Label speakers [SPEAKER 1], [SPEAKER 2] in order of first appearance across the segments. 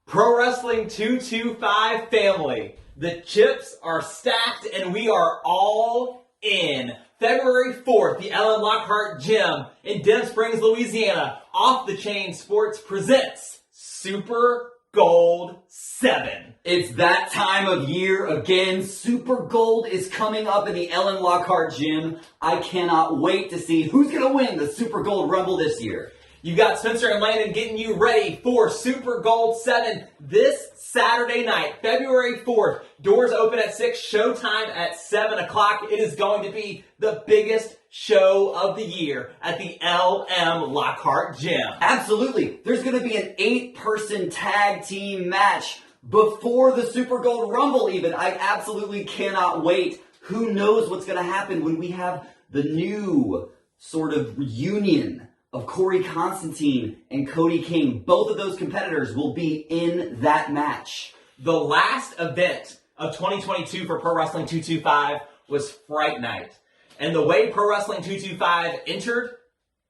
[SPEAKER 1] Pro Wrestling 225 family, the chips are stacked and we are all in. February 4th, the Ellen Lockhart Gym in Denham Springs, Louisiana, Off the Chain Sports presents Super Gold 7.
[SPEAKER 2] It's that time of year again. Super Gold is coming up in the Ellen Lockhart Gym. I cannot wait to see who's going to win the Super Gold Rumble this year.
[SPEAKER 1] You got Spenser and Landon getting you ready for Super Gold 7 this Saturday night, February 4th. Doors open at 6, showtime at 7 o'clock. It is going to be the biggest show of the year at the LM Lockhart Gym.
[SPEAKER 2] Absolutely. There's going to be an 8-person tag team match before the Super Gold Rumble even. I absolutely cannot wait. Who knows what's going to happen when we have the new sort of reunion of Corey Constantine and Cody King. Both of those competitors will be in that match.
[SPEAKER 1] The last event of 2022 for Pro Wrestling 225 was Fright Night. And the way Pro Wrestling 225 entered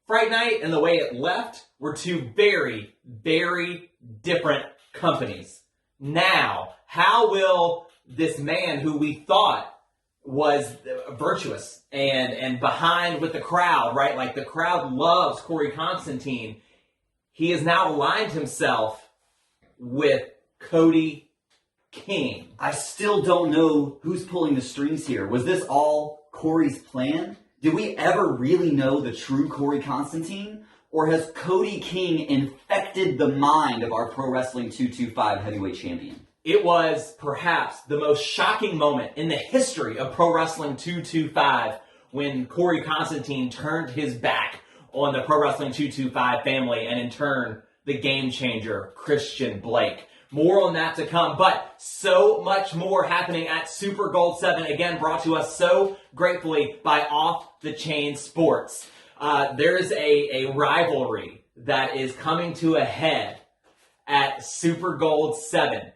[SPEAKER 1] Fright Night and the way it left were two very, very different companies. Now, how will this man who we thought was virtuous and behind with the crowd, right? Like the crowd loves Corey Constantine. He has now aligned himself with Cody King.
[SPEAKER 2] I still don't know who's pulling the strings here. Was this all Corey's plan? Did we ever really know the true Corey Constantine? Or has Cody King infected the mind of our Pro Wrestling 225 heavyweight champion?
[SPEAKER 1] It was perhaps the most shocking moment in the history of Pro Wrestling 225 when Corey Constantine turned his back on the Pro Wrestling 225 family and in turn, the game changer, Christian Blake. More on that to come, but so much more happening at Super Gold 7, again brought to us so gratefully by Off the Chain Sports. There's a rivalry that is coming to a head at Super Gold 7.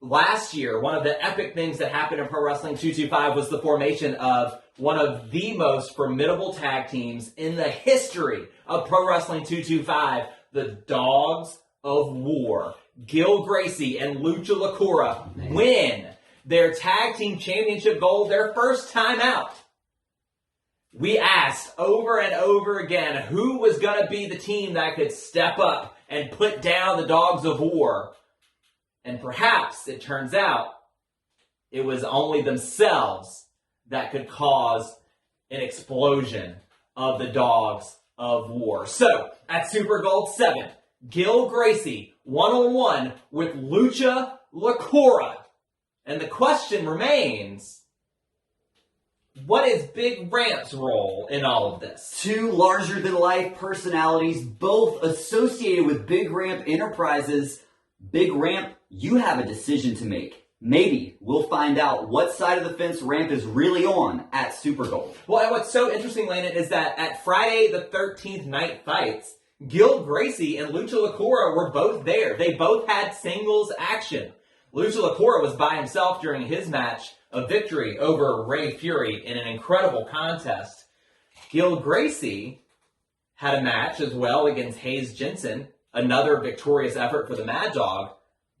[SPEAKER 1] Last year, one of the epic things that happened in Pro Wrestling 225 was the formation of one of the most formidable tag teams in the history of Pro Wrestling 225, the Dogs of War. Gil Gracie and Lucha LaCura win their tag team championship gold their first time out. We asked over and over again who was going to be the team that could step up and put down the Dogs of War. And perhaps, it turns out, it was only themselves that could cause an explosion of the Dogs of War. So, at Super Gold 7, Gil Gracie, one-on-one with Lucha LaCura. And the question remains, what is Big Ramp's role in all of this?
[SPEAKER 2] Two larger-than-life personalities, both associated with Big Ramp Enterprises. Big Ramp, you have a decision to make. Maybe we'll find out what side of the fence Ramp is really on at Super Gold.
[SPEAKER 1] Well, and what's so interesting, Landon, is that at Friday the 13th Night Fights, Gil Gracie and Lucha LaCura were both there. They both had singles action. Lucha LaCura was by himself during his match, a victory over Ray Fury in an incredible contest. Gil Gracie had a match as well against Hayes Jensen, another victorious effort for the Mad Dog,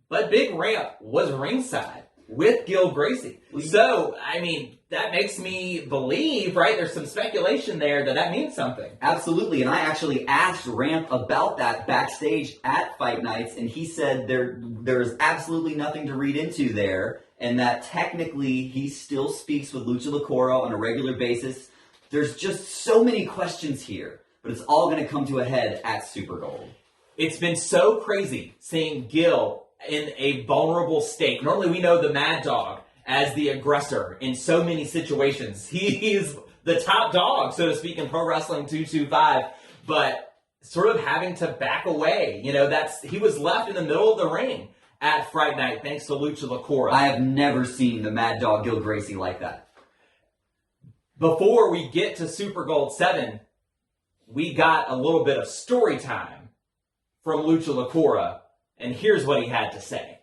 [SPEAKER 1] but Big Ramp was ringside with Gil Gracie. So, I mean, that makes me believe, right, there's some speculation there that means something.
[SPEAKER 2] Absolutely, and I actually asked Ramp about that backstage at Fight Nights, and he said there is absolutely nothing to read into there, and that technically he still speaks with Lucha LaCura on a regular basis. There's just so many questions here, but it's all going to come to a head at Super Gold.
[SPEAKER 1] It's been so crazy seeing Gil in a vulnerable state. Normally we know the Mad Dog as the aggressor in so many situations. He is the top dog, so to speak, in Pro Wrestling 225, but sort of having to back away. You know, he was left in the middle of the ring at Fright Night thanks to Lucha LaCura.
[SPEAKER 2] I have never seen the Mad Dog Gil Gracie like that.
[SPEAKER 1] Before we get to Super Gold 7, we got a little bit of story time from Lucha LaCura, and here's what he had to say.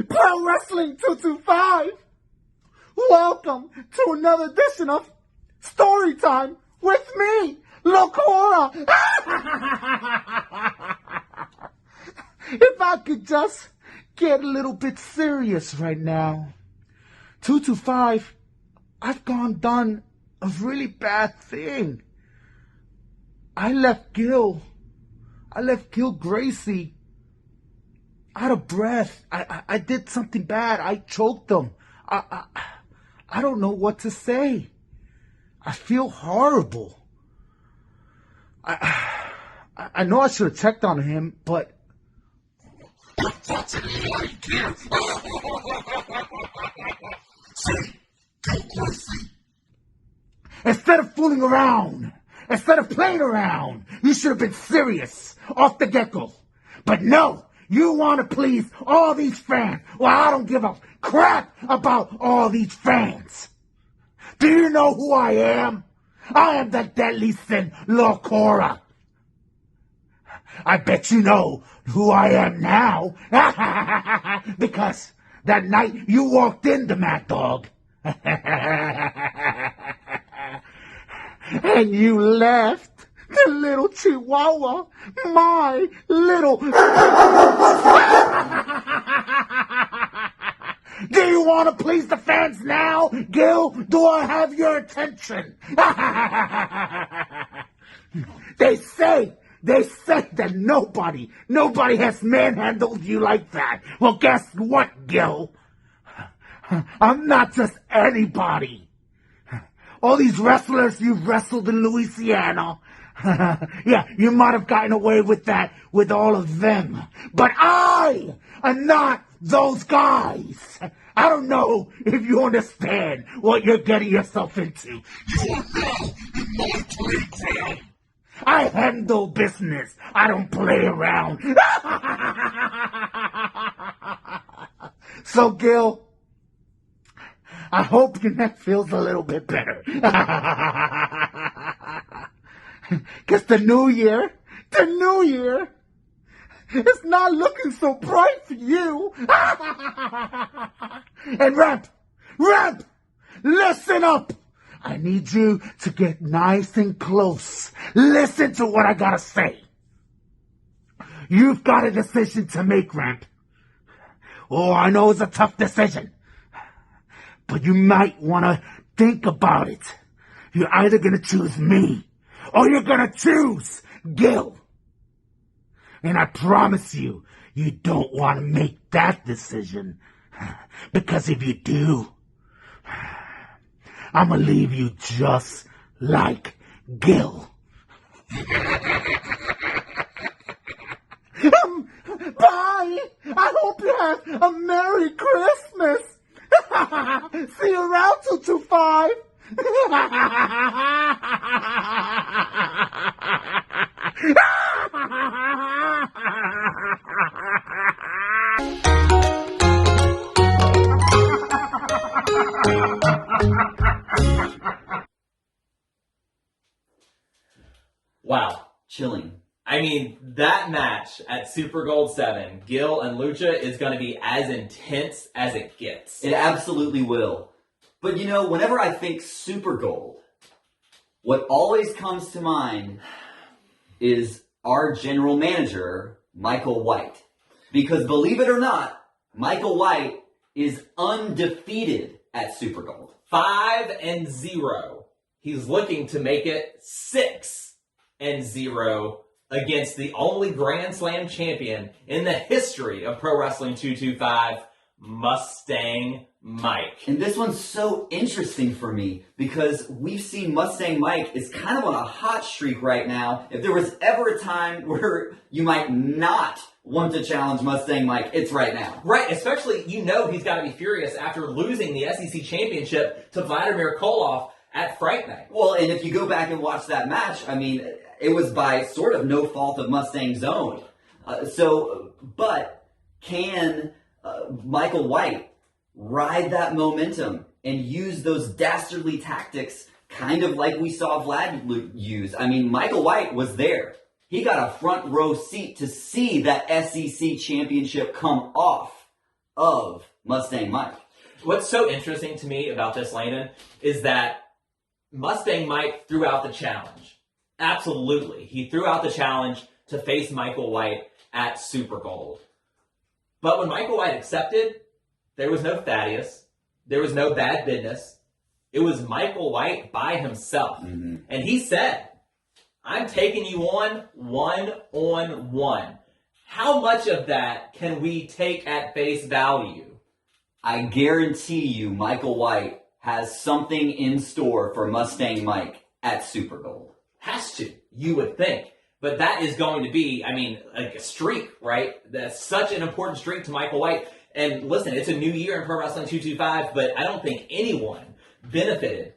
[SPEAKER 3] Pro Wrestling 225 Welcome to another edition of Story Time with me, Locora. If I could just get a little bit serious right now. 225, I've done a really bad thing. I left Gil Gracie out of breath. I did something bad. I choked him. I don't know what to say. I feel horrible. I know I should have checked on him, but instead of fooling around, instead of playing around, you should have been serious off the get-go. But no, you want to please all these fans. Well, I don't give a crap about all these fans. Do you know who I am? I am the deadly sin, Locora. I bet you know who I am now. Because that night you walked into Mad Dog. And you left the little Chihuahua, my little... Do you want to please the fans now, Gil? Do I have your attention? They say that nobody has manhandled you like that. Well, guess what, Gil? I'm not just anybody. All these wrestlers you've wrestled in Louisiana, yeah, you might have gotten away with that with all of them. But I am not those guys. I don't know if you understand what you're getting yourself into. You are now in my playground. I handle business. I don't play around. So, Gil, I hope your neck feels a little bit better. Because the new year, it's not looking so bright for you. And Ramp, listen up. I need you to get nice and close. Listen to what I gotta say. You've got a decision to make, Ramp. Oh, I know it's a tough decision. But you might want to think about it. You're either going to choose me or you're going to choose Gil. And I promise you, you don't want to make that decision. Because if you do, I'm going to leave you just like Gil. Bye! I hope you have a Merry Christmas! See you around 225!
[SPEAKER 1] Wow.
[SPEAKER 2] Chilling.
[SPEAKER 1] I mean, that match at Super Gold 7, Gil and Lucha, is going to be as intense as it gets.
[SPEAKER 2] It absolutely will. But you know, whenever I think Super Gold, what always comes to mind is our general manager, Michael White. Because believe it or not, Michael White is undefeated at Super Gold.
[SPEAKER 1] 5-0. He's looking to make it 6-0 against the only Grand Slam champion in the history of Pro Wrestling 225, Mustang Mike.
[SPEAKER 2] And this one's so interesting for me because we've seen Mustang Mike is kind of on a hot streak right now. If there was ever a time where you might not want to challenge Mustang Mike, it's right now.
[SPEAKER 1] Right, especially, you know, he's got to be furious after losing the SEC championship to Vladimir Koloff at Fright Night.
[SPEAKER 2] Well, and if you go back and watch that match, I mean, it was by sort of no fault of Mustang's own. But can Michael White ride that momentum and use those dastardly tactics kind of like we saw Vlad use? I mean, Michael White was there. He got a front row seat to see that SEC championship come off of Mustang Mike.
[SPEAKER 1] What's so interesting to me about this, Landon, is that Mustang Mike threw out the challenge. Absolutely. He threw out the challenge to face Michael White at Super Gold. But when Michael White accepted, there was no Thaddeus. There was no bad business. It was Michael White by himself.
[SPEAKER 2] Mm-hmm.
[SPEAKER 1] And he said, I'm taking you on one-on-one. How much of that can we take at face value?
[SPEAKER 2] I guarantee you Michael White has something in store for Mustang Mike at Super Gold.
[SPEAKER 1] Has to, you would think. But that is going to be, like a streak, right? That's such an important streak to Michael White. And listen, it's a new year in Pro Wrestling 225, but I don't think anyone benefited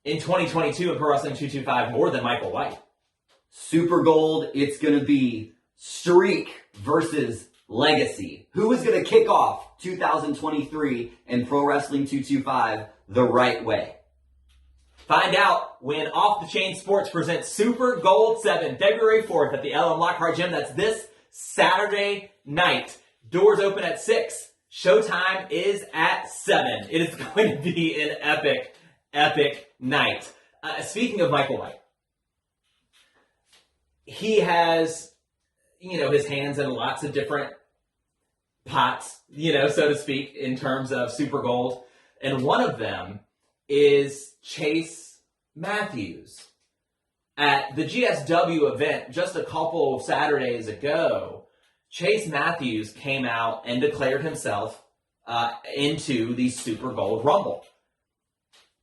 [SPEAKER 1] in 2022 in Pro Wrestling 225 more than Michael White.
[SPEAKER 2] Super Gold, it's going to be streak versus legacy. Who is going to kick off 2023 in Pro Wrestling 225 the right way?
[SPEAKER 1] Find out when Off the Chain Sports presents Super Gold 7, February 4th at the LM Lockhart Gym. That's this Saturday night. Doors open at 6. Showtime is at 7. It is going to be an epic night. Speaking of Michael White, he has, his hands in lots of different pots, so to speak, in terms of Super Gold. And one of them is Chase Matthews. At the GSW event just a couple of Saturdays ago, Chase Matthews came out and declared himself into the Super Gold Rumble.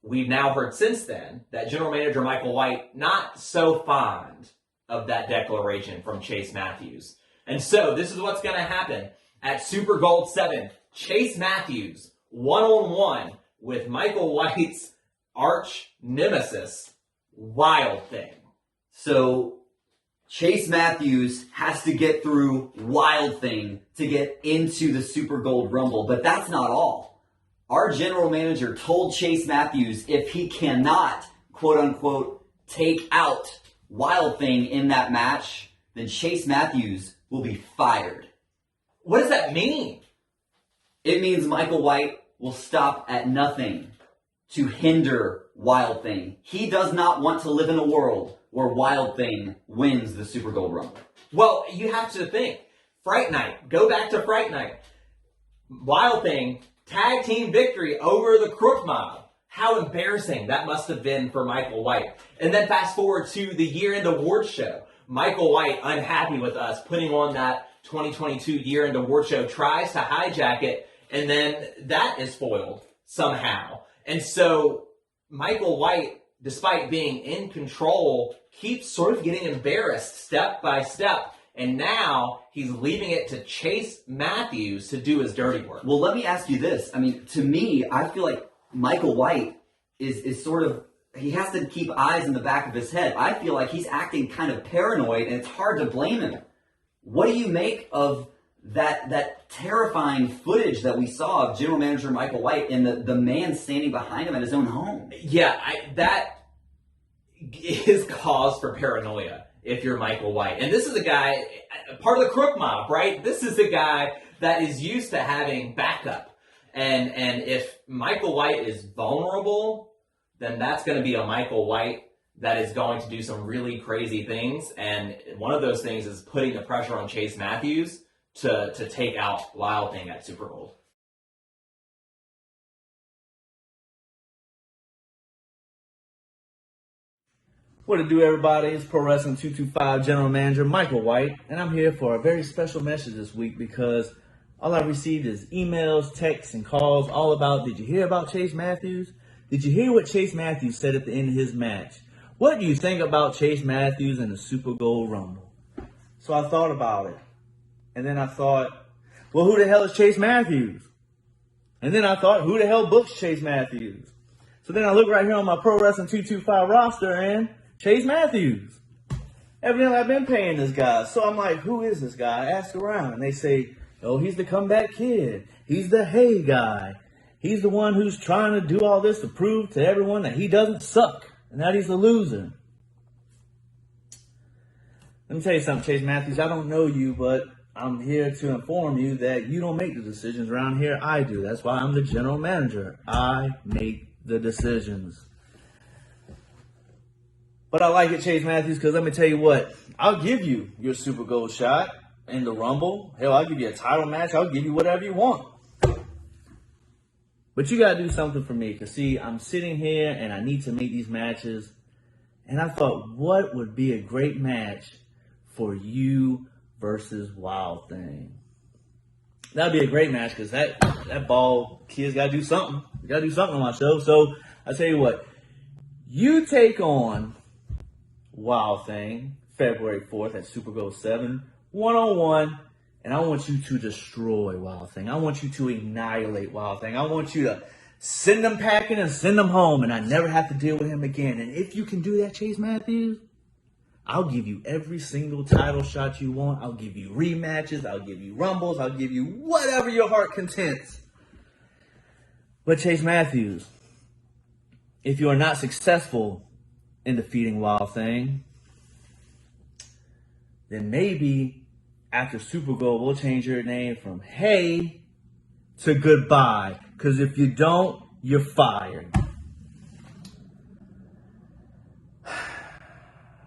[SPEAKER 1] We've now heard since then that General Manager Michael White not so fond of that declaration from Chase Matthews. And so this is what's going to happen at Super Gold 7. Chase Matthews, one-on-one with Michael White's arch nemesis, Wild Thing.
[SPEAKER 2] So Chase Matthews has to get through Wild Thing to get into the Super Gold Rumble, but that's not all. Our general manager told Chase Matthews if he cannot, quote unquote, take out Wild Thing in that match, then Chase Matthews will be fired.
[SPEAKER 1] What does that mean?
[SPEAKER 2] It means Michael White will stop at nothing to hinder Wild Thing. He does not want to live in a world where Wild Thing wins the Super Gold Rumble.
[SPEAKER 1] Well, you have to think. Fright Night. Go back to Fright Night. Wild Thing, tag team victory over the Crook Mob. How embarrassing that must have been for Michael White. And then fast forward to the year-end awards show. Michael White, unhappy with us, putting on that 2022 year-end award show, tries to hijack it, and then that is foiled somehow. And so Michael White, despite being in control, keeps sort of getting embarrassed step by step. And now he's leaving it to Chase Matthews to do his dirty work.
[SPEAKER 2] Well, let me ask you this. To me, I feel like Michael White is sort of, he has to keep eyes in the back of his head. I feel like he's acting kind of paranoid, and it's hard to blame him. What do you make of that terrifying footage that we saw of General Manager Michael White and the man standing behind him at his own home?
[SPEAKER 1] Yeah, that is cause for paranoia if you're Michael White. And this is a guy, part of the Crook Mob, right? This is a guy that is used to having backup. And if Michael White is vulnerable, then that's going to be a Michael White that is going to do some really crazy things. And one of those things is putting the pressure on Chase Matthews to take out Wild Thing at Super Bowl.
[SPEAKER 4] What to do, everybody? It's Pro Wrestling 225 General Manager Michael White, and I'm here for a very special message this week because all I received is emails, texts, and calls all about, did you hear about Chase Matthews? Did you hear what Chase Matthews said at the end of his match? What do you think about Chase Matthews and the Super Gold Rumble? So I thought about it, and then I thought, well, who the hell is Chase Matthews? And then I thought, who the hell books Chase Matthews? So then I look right here on my Pro Wrestling 225 roster, and Chase Matthews. Evidently, I've been paying this guy. So I'm like, who is this guy? I ask around, and they say, oh, he's the comeback kid. He's the hey guy. He's the one who's trying to do all this to prove to everyone that he doesn't suck and that he's a loser. Let me tell you something, Chase Matthews. I don't know you, but I'm here to inform you that you don't make the decisions around here. I do. That's why I'm the general manager. I make the decisions. But I like it, Chase Matthews, because let me tell you what. I'll give you your Super Bowl shot in the Rumble. Hell, I'll give you a title match. I'll give you whatever you want. But you got to do something for me. Because, see, I'm sitting here and I need to make these matches. And I thought, what would be a great match for you versus Wild Thing? That'd be a great match because that ball kid's got to do something. You got to do something on my show. So I tell you what, you take on Wild Thing February 4th at Super Bowl 7, 1-on-1, and I want you to destroy Wild Thing. I want you to annihilate Wild Thing. I want you to send him packing and send him home, and I never have to deal with him again. And if you can do that, Chase Matthews, I'll give you every single title shot you want. I'll give you rematches. I'll give you rumbles. I'll give you whatever your heart contents. But Chase Matthews, if you are not successful in defeating Wild Thing, then maybe after Super Bowl, we'll change your name from Hey to Goodbye. Because if you don't, you're fired.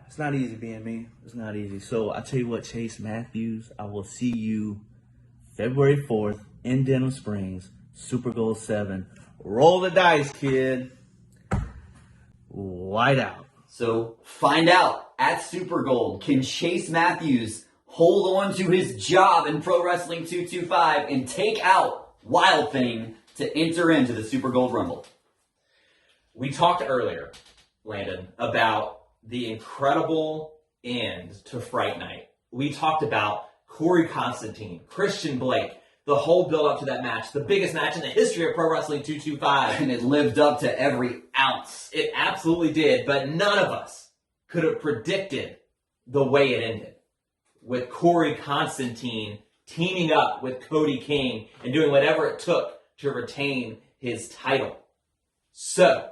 [SPEAKER 4] It's not easy being me. It's not easy. So I tell you what, Chase Matthews, I will see you February 4th in Denham Springs, Super Bowl 7. Roll the dice, kid. White out.
[SPEAKER 2] So find out at Super Gold, can Chase Matthews hold on to his job in Pro Wrestling 225 and take out Wild Thing to enter into the Super Gold Rumble?
[SPEAKER 1] We talked earlier, Landon, about the incredible end to Fright Night. We talked about Corey Constantine, Christian Blake, the whole build-up to that match, the biggest match in the history of Pro Wrestling 225.
[SPEAKER 2] And it lived up to every ounce.
[SPEAKER 1] It absolutely did, but none of us could have predicted the way it ended. With Corey Constantine teaming up with Cody King and doing whatever it took to retain his title. So,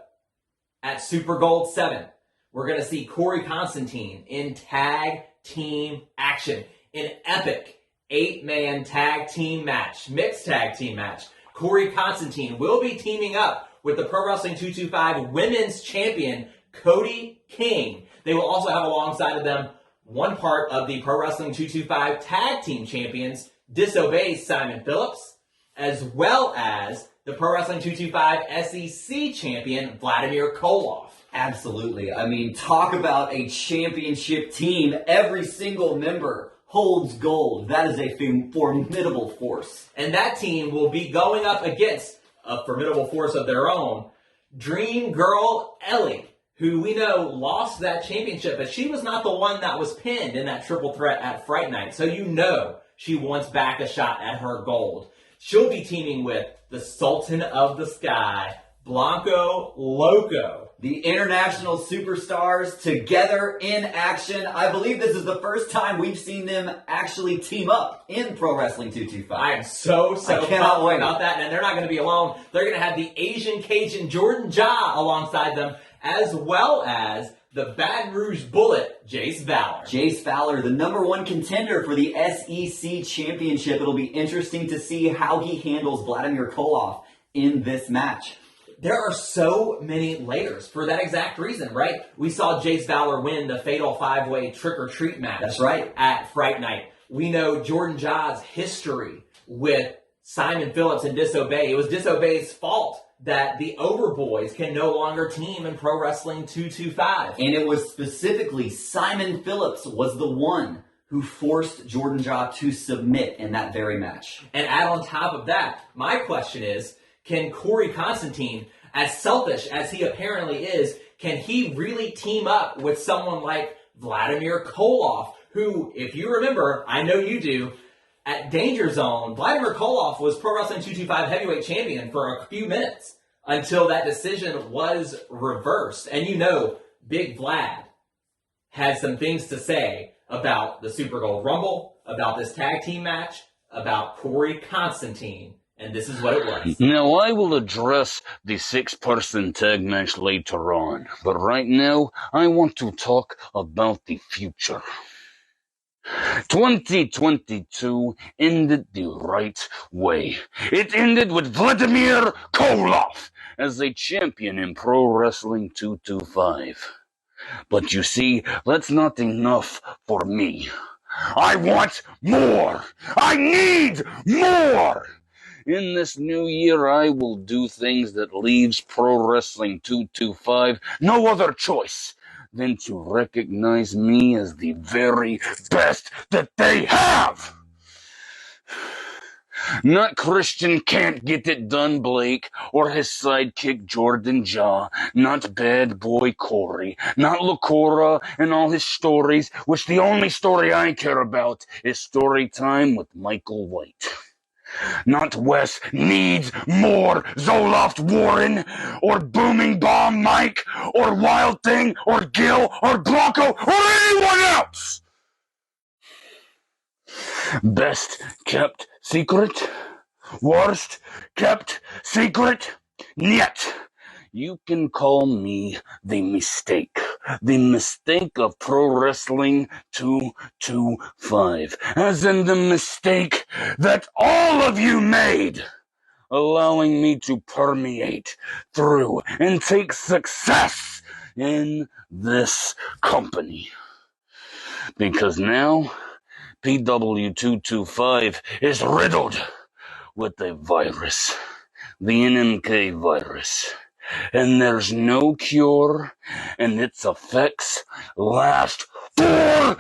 [SPEAKER 1] at Super Gold 7, we're going to see Corey Constantine in tag team action. An epic 8-man tag team match, mixed tag team match. Corey Constantine will be teaming up with the Pro Wrestling 225 Women's Champion, Cody King. They will also have alongside of them one part of the Pro Wrestling 225 Tag Team Champions, Disobey Simon Phillips, as well as the Pro Wrestling 225 SEC Champion, Vladimir Koloff.
[SPEAKER 2] Absolutely. I mean, talk about a championship team. Every single member holds gold. That is a formidable force.
[SPEAKER 1] And that team will be going up against a formidable force of their own, Dream Girl Ellie, who we know lost that championship, but she was not the one that was pinned in that triple threat at Fright Night. So you know she wants back a shot at her gold. She'll be teaming with the Sultan of the Sky, Blanco Loco.
[SPEAKER 2] The international superstars together in action. I believe this is the first time we've seen them actually team up in Pro Wrestling 225.
[SPEAKER 1] I am so
[SPEAKER 2] I cannot wait
[SPEAKER 1] about that. And they're not going to be alone. They're going to have the Asian Cajun Jordan Ja alongside them, as well as the Baton Rouge Bullet, Jace Valor.
[SPEAKER 2] Jace Valor, the number one contender for the SEC Championship. It'll be interesting to see how he handles Vladimir Koloff in this match.
[SPEAKER 1] There are so many layers for that exact reason, right? We saw Jace Valor win the Fatal 5-Way Trick-or-Treat match.
[SPEAKER 2] That's right.
[SPEAKER 1] At Fright Night. We know Jordan Ja's history with Simon Phillips and Disobey. It was Disobey's fault that the Overboys can no longer team in Pro Wrestling 225.
[SPEAKER 2] And it was specifically Simon Phillips was the one who forced Jordan Ja to submit in that very match.
[SPEAKER 1] And add on top of that, my question is, can Corey Constantine, as selfish as he apparently is, can he really team up with someone like Vladimir Koloff, who, if you remember, I know you do, at Danger Zone, Vladimir Koloff was Pro Wrestling 225 heavyweight champion for a few minutes until that decision was reversed. And you know, Big Vlad had some things to say about the Super Gold Rumble, about this tag team match, about Corey Constantine. And this is what it was.
[SPEAKER 5] Now, I will address the 6-person tag match later on. But right now, I want to talk about the future. 2022 ended the right way. It ended with Vladimir Koloff as a champion in Pro Wrestling 225. But you see, that's not enough for me. I want more! I need more! In this new year, I will do things that leaves Pro Wrestling 225 no other choice than to recognize me as the very best that they have! Not Christian Can't Get It Done Blake or his sidekick Jordan Jaw, not Bad Boy Corey, not Lacora and all his stories, which the only story I care about is story time with Michael White. Not Wes needs more Zoloft Warren or Booming Bomb Mike or Wild Thing or Gil or Bronco or anyone else! Best kept secret? Worst kept secret? Niet. You can call me the mistake. The mistake of Pro Wrestling 225. As in the mistake that all of you made. Allowing me to permeate through and take success in this company. Because now, PW225 is riddled with a virus, the NMK virus, and there's no cure, and its effects last forever.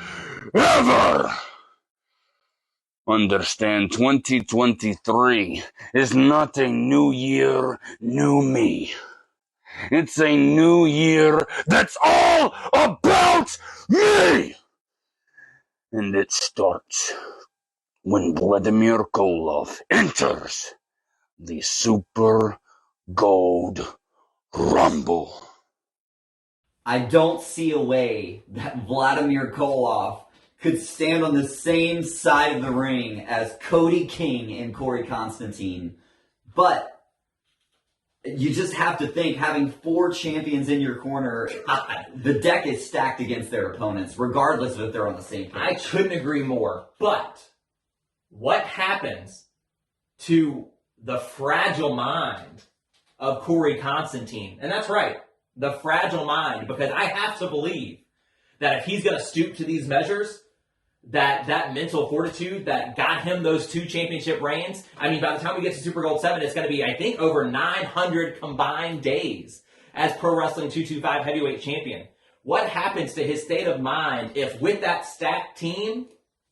[SPEAKER 5] Understand, 2023 is not a new year, new me. It's a new year that's all about me! And it starts when Vladimir Koloff enters the Super Gold Rumble.
[SPEAKER 2] I don't see a way that Vladimir Koloff could stand on the same side of the ring as Cody King and Corey Constantine. But you just have to think, having 4 champions in your corner, the deck is stacked against their opponents, regardless of if they're on the same page.
[SPEAKER 1] I couldn't agree more. But what happens to the fragile mind of Corey Constantine? And that's right, the fragile mind, because I have to believe that if he's going to stoop to these measures, that mental fortitude that got him those 2 championship reigns. I mean, by the time we get to Super Gold 7, it's going to be, I think, over 900 combined days as Pro Wrestling 225 heavyweight champion. What happens to his state of mind if with that stacked team,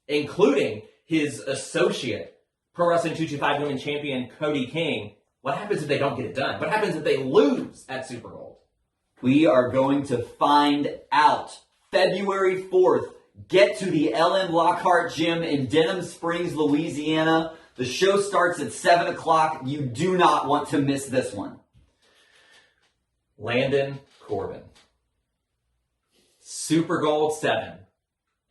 [SPEAKER 1] including his associate, Pro Wrestling 225 women's champion Cody King, what happens if they don't get it done? What happens if they lose at Super Gold?
[SPEAKER 2] We are going to find out. February 4th, get to the Ellen Lockhart Gym in Denham Springs, Louisiana. The show starts at 7 o'clock. You do not want to miss this one.
[SPEAKER 1] Landon Corbin. Super Gold 7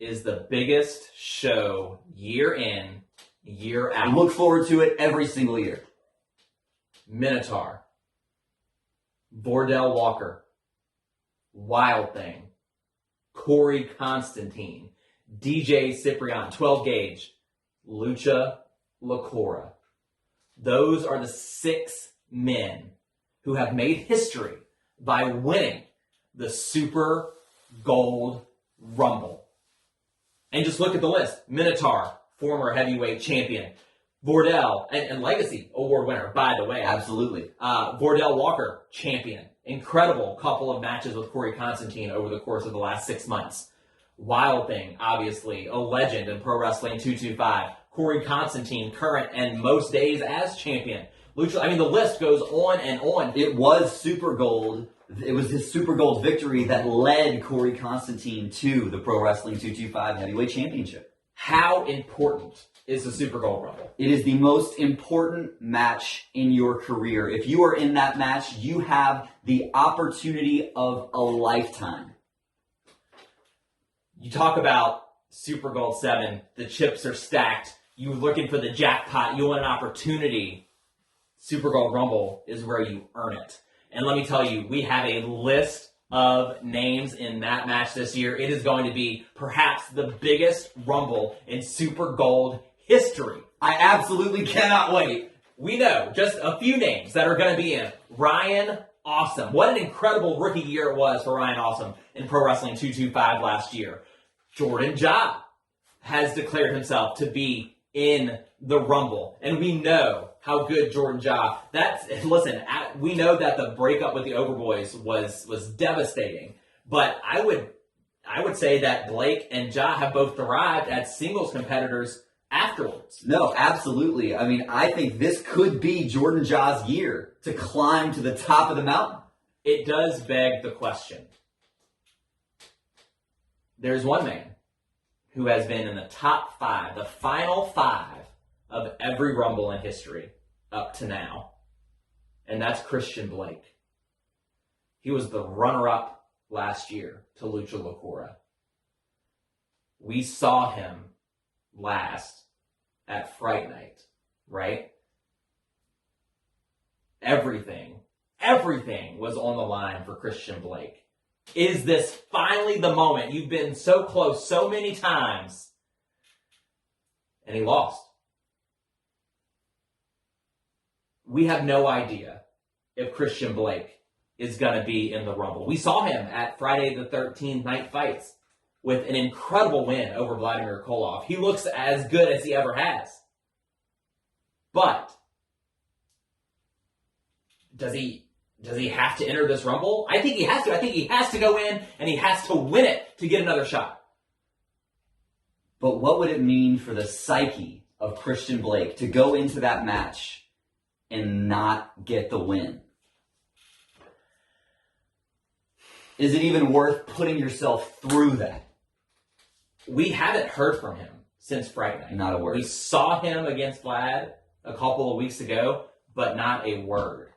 [SPEAKER 1] is the biggest show year in, year out.
[SPEAKER 2] I look forward to it every single year.
[SPEAKER 1] Minotaur. Bordell Walker. Wild Thing. Corey Constantine, DJ Ciprian, 12 Gauge, Lucha Lacora. Those are the 6 men who have made history by winning the Super Gold Rumble. And just look at the list. Minotaur, former heavyweight champion. Bordell, and Legacy Award winner, by the way.
[SPEAKER 2] Absolutely.
[SPEAKER 1] Bordell Walker, champion. Incredible couple of matches with Corey Constantine over the course of the last 6 months. Wild Thing, obviously, a legend in Pro Wrestling 225. Corey Constantine, current and most days as champion. Lucha, I mean, the list goes on and on.
[SPEAKER 2] It was Super Gold. It was his Super Gold victory that led Corey Constantine to the Pro Wrestling 225 Heavyweight Championship.
[SPEAKER 1] How important is the Super Gold Rumble?
[SPEAKER 2] It is the most important match in your career. If you are in that match, you have the opportunity of a lifetime.
[SPEAKER 1] You talk about Super Gold 7, the chips are stacked, you're looking for the jackpot, you want an opportunity. Super Gold Rumble is where you earn it. And let me tell you, we have a list of names in that match this year. It is going to be perhaps the biggest Rumble in Super Gold history.
[SPEAKER 2] I absolutely cannot wait.
[SPEAKER 1] We know just a few names that are going to be in. Ryan Awesome. What an incredible rookie year it was for Ryan Awesome in Pro Wrestling 225 last year. Jordan Ja has declared himself to be in the Rumble. And we know how good Jordan Ja. We know that the breakup with the Overboys was devastating. But I would say that Blake and Ja have both thrived as singles competitors afterwards.
[SPEAKER 2] No, absolutely. I mean, I think this could be Jordan Ja's year to climb to the top of the mountain.
[SPEAKER 1] It does beg the question. There's one man who has been in the top 5, the final 5 of every Rumble in history up to now, and that's Christian Blake. He was the runner-up last year to Lucha Locura. We saw him last at Fright Night, right? Everything was on the line for Christian Blake. Is this finally the moment? You've been so close so many times, and he lost. We have no idea if Christian Blake is going to be in the Rumble. We saw him at Friday the 13th Night Fights with an incredible win over Vladimir Koloff. He looks as good as he ever has. But does he have to enter this Rumble? I think he has to. I think he has to go in and he has to win it to get another shot.
[SPEAKER 2] But what would it mean for the psyche of Christian Blake to go into that match and not get the win? Is it even worth putting yourself through that?
[SPEAKER 1] We haven't heard from him since Fright Night.
[SPEAKER 2] Not a word.
[SPEAKER 1] We saw him against Vlad a couple of weeks ago, but not a word.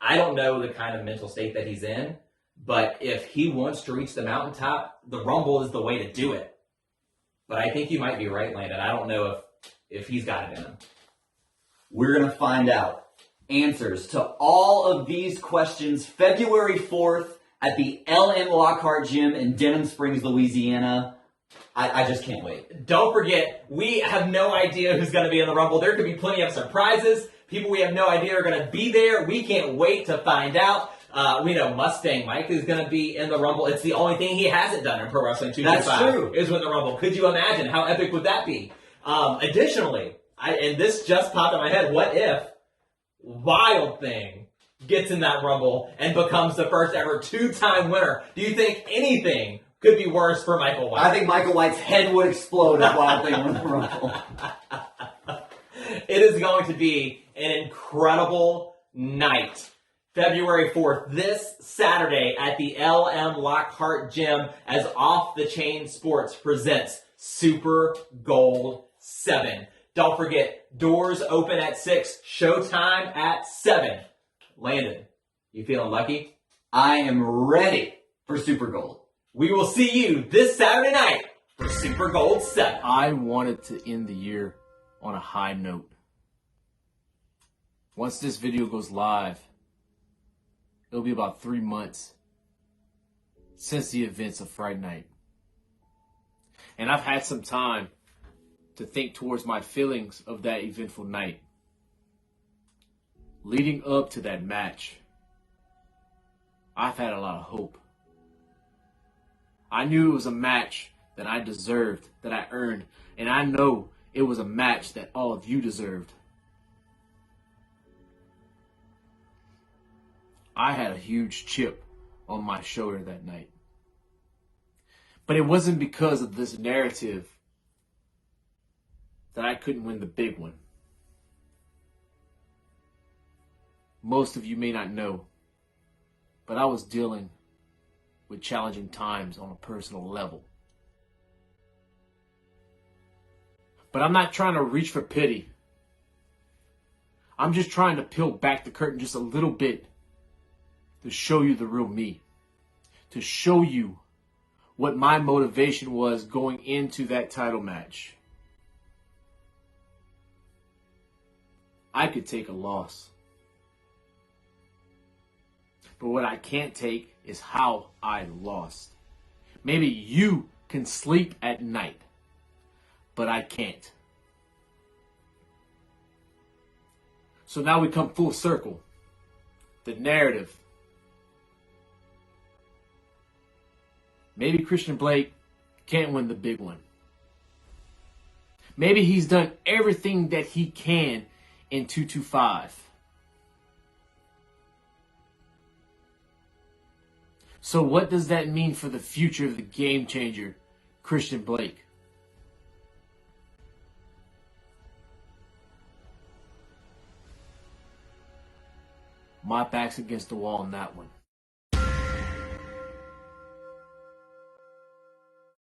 [SPEAKER 1] I don't know the kind of mental state that he's in, but if he wants to reach the mountaintop, the Rumble is the way to do it. But I think you might be right, Landon. I don't know if he's got it in him.
[SPEAKER 2] We're going to find out answers to all of these questions February 4th at the LM Lockhart Gym in Denham Springs, Louisiana. I just can't wait.
[SPEAKER 1] Don't forget, we have no idea who's going to be in the Rumble. There could be plenty of surprises. People we have no idea are going to be there. We can't wait to find out. We know Mustang Mike is going to be in the Rumble. It's the only thing he hasn't done in Pro Wrestling 225.
[SPEAKER 2] That's true.
[SPEAKER 1] Is win the Rumble. Could you imagine? How epic would that be? Additionally, and this just popped in my head, what if Wild Thing gets in that Rumble and becomes the first ever 2-time winner? Do you think anything could be worse for Michael White?
[SPEAKER 2] I think Michael White's head would explode if Wild Thing won the Rumble.
[SPEAKER 1] It is going to be an incredible night. February 4th, this Saturday at the LM Lockhart Gym as Off the Chain Sports presents Super Gold 7. Don't forget, doors open at 6, showtime at 7. Landon, you feeling lucky?
[SPEAKER 2] I am ready for Super Gold.
[SPEAKER 1] We will see you this Saturday night for Super Gold 7.
[SPEAKER 6] I wanted to end the year on a high note. Once this video goes live, it'll be about 3 months since the events of Friday night. And I've had some time to think towards my feelings of that eventful night. Leading up to that match, I've had a lot of hope. I knew it was a match that I deserved, that I earned, and I know it was a match that all of you deserved. I had a huge chip on my shoulder that night. But it wasn't because of this narrative that I couldn't win the big one. Most of you may not know, but I was dealing with challenging times on a personal level. But I'm not trying to reach for pity. I'm just trying to peel back the curtain just a little bit to show you the real me. To show you what my motivation was going into that title match. I could take a loss. But what I can't take is how I lost. Maybe you can sleep at night, but I can't. So now we come full circle. The narrative. Maybe Christian Blake can't win the big one. Maybe he's done everything that he can in 225. So what does that mean for the future of the game changer, Christian Blake? My back's against the wall on that one.